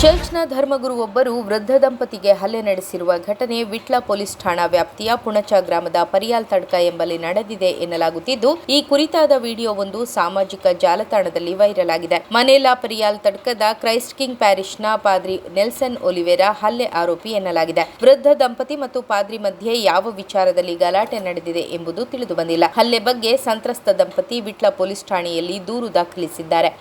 ಚರ್ಚ್ನ ಧರ್ಮಗುರು ಒಬ್ಬರು ವೃದ್ಧ ದಂಪತಿಗೆ ಹಲ್ಲೆ ನಡೆಸಿರುವ ಘಟನೆ ವಿಟ್ಲ ಪೊಲೀಸ್ ಠಾಣಾ ವ್ಯಾಪ್ತಿಯ ಪುಣಚ ಗ್ರಾಮದ ಪರಿಯಾಲ್ ತಡ್ಕ ಎಂಬಲ್ಲಿ ನಡೆದಿದೆ ಎನ್ನಲಾಗುತ್ತಿದ್ದು, ಈ ಕುರಿತಾದ ವಿಡಿಯೋವೊಂದು ಸಾಮಾಜಿಕ ಜಾಲತಾಣದಲ್ಲಿ ವೈರಲ್ ಆಗಿದೆ. ಮನೇಲಾ ಪರಿಯಾಲ್ ತಡ್ಕದ ಕ್ರೈಸ್ಟ್ ಕಿಂಗ್ ಪ್ಯಾರಿಶ್ನ ಪಾದ್ರಿ ನೆಲ್ಸನ್ ಒಲಿವೆರಾ ಹಲ್ಲೆ ಆರೋಪಿ ಎನ್ನಲಾಗಿದೆ. ವೃದ್ಧ ದಂಪತಿ ಮತ್ತು ಪಾದ್ರಿ ಮಧ್ಯೆ ಯಾವ ವಿಚಾರದಲ್ಲಿ ಗಲಾಟೆ ನಡೆದಿದೆ ಎಂಬುದು ತಿಳಿದುಬಂದಿಲ್ಲ. ಹಲ್ಲೆ ಬಗ್ಗೆ ಸಂತ್ರಸ್ತ ದಂಪತಿ ವಿಟ್ಲ ಪೊಲೀಸ್ ಠಾಣೆಯಲ್ಲಿ ದೂರು ದಾಖಲಿಸಿದ್ದಾರೆ.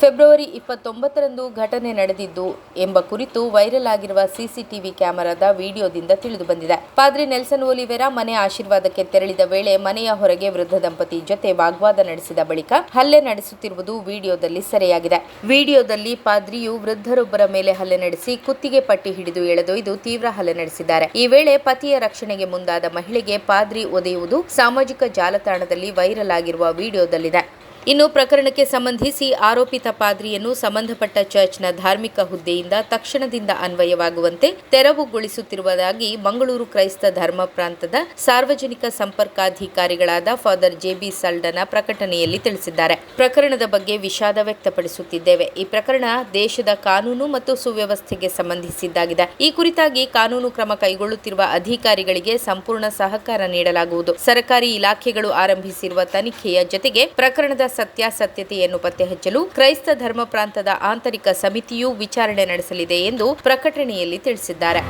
ಫೆಬ್ರವರಿ 29ರಂದು ಘಟನೆ ನಡೆದಿದ್ದು ಎಂಬ ಕುರಿತು ವೈರಲ್ ಆಗಿರುವ ಸಿಸಿಟಿವಿ ಕ್ಯಾಮೆರಾದ ವಿಡಿಯೋದಿಂದ ತಿಳಿದುಬಂದಿದೆ. ಪಾದ್ರಿ ನೆಲ್ಸನ್ ಒಲಿವೆರಾ ಮನೆ ಆಶೀರ್ವಾದಕ್ಕೆ ತೆರಳಿದ ವೇಳೆ ಮನೆಯ ಹೊರಗೆ ವೃದ್ಧ ದಂಪತಿ ಜೊತೆ ವಾಗ್ವಾದ ನಡೆಸಿದ ಬಳಿಕ ಹಲ್ಲೆ ನಡೆಸುತ್ತಿರುವುದು ವಿಡಿಯೋದಲ್ಲಿ ಸೆರೆಯಾಗಿದೆ. ವಿಡಿಯೋದಲ್ಲಿ ಪಾದ್ರಿಯು ವೃದ್ಧರೊಬ್ಬರ ಮೇಲೆ ಹಲ್ಲೆ ನಡೆಸಿ ಕುತ್ತಿಗೆ ಪಟ್ಟಿ ಹಿಡಿದು ಎಳೆದೊಯ್ದು ತೀವ್ರ ಹಲ್ಲೆ ನಡೆಸಿದ್ದಾರೆ. ಈ ವೇಳೆ ಪತಿಯ ರಕ್ಷಣೆಗೆ ಮುಂದಾದ ಮಹಿಳೆಗೆ ಪಾದ್ರಿ ಒದೆಯುವುದು ಸಾಮಾಜಿಕ ಜಾಲತಾಣದಲ್ಲಿ ವೈರಲ್ ಆಗಿರುವ ವಿಡಿಯೋದಲ್ಲಿದೆ. ಇನ್ನು ಪ್ರಕರಣಕ್ಕೆ ಸಂಬಂಧಿಸಿ ಆರೋಪಿತ ಪಾದ್ರಿಯನ್ನು ಸಂಬಂಧಪಟ್ಟ ಚರ್ಚ್ನ ಧಾರ್ಮಿಕ ಹುದ್ದೆಯಿಂದ ತಕ್ಷಣದಿಂದ ಅನ್ವಯವಾಗುವಂತೆ ತೆರವುಗೊಳಿಸುತ್ತಿರುವುದಾಗಿ ಮಂಗಳೂರು ಕ್ರೈಸ್ತ ಧರ್ಮ ಪ್ರಾಂತದ ಸಾರ್ವಜನಿಕ ಸಂಪರ್ಕಾಧಿಕಾರಿಗಳಾದ ಫಾದರ್ ಜೆಬಿ ಸಲ್ಡನ ಪ್ರಕಟಣೆಯಲ್ಲಿ ತಿಳಿಸಿದ್ದಾರೆ. ಪ್ರಕರಣದ ಬಗ್ಗೆ ವಿಷಾದ ವ್ಯಕ್ತಪಡಿಸುತ್ತಿದ್ದೇವೆ. ಈ ಪ್ರಕರಣ ದೇಶದ ಕಾನೂನು ಮತ್ತು ಸುವ್ಯವಸ್ಥೆಗೆ ಸಂಬಂಧಿಸಿದ್ದಾಗಿದೆ. ಈ ಕುರಿತಾಗಿ ಕಾನೂನು ಕ್ರಮ ಕೈಗೊಳ್ಳುತ್ತಿರುವ ಅಧಿಕಾರಿಗಳಿಗೆ ಸಂಪೂರ್ಣ ಸಹಕಾರ ನೀಡಲಾಗುವುದು. ಸರ್ಕಾರಿ ಇಲಾಖೆಗಳು ಆರಂಭಿಸಿರುವ ತನಿಖೆಯ ಜತೆಗೆ ಪ್ರಕರಣದ ಸತ್ಯಾಸತ್ಯತೆಯನ್ನು ಪತ್ತೆಹಚ್ಚಲು ಕ್ರೈಸ್ತ ಧರ್ಮ ಪ್ರಾಂತದ ಆಂತರಿಕ ಸಮಿತಿಯು ವಿಚಾರಣೆ ನಡೆಸಲಿದೆ ಎಂದು ಪ್ರಕಟಣೆಯಲ್ಲಿ ತಿಳಿಸಿದ್ದಾರೆ.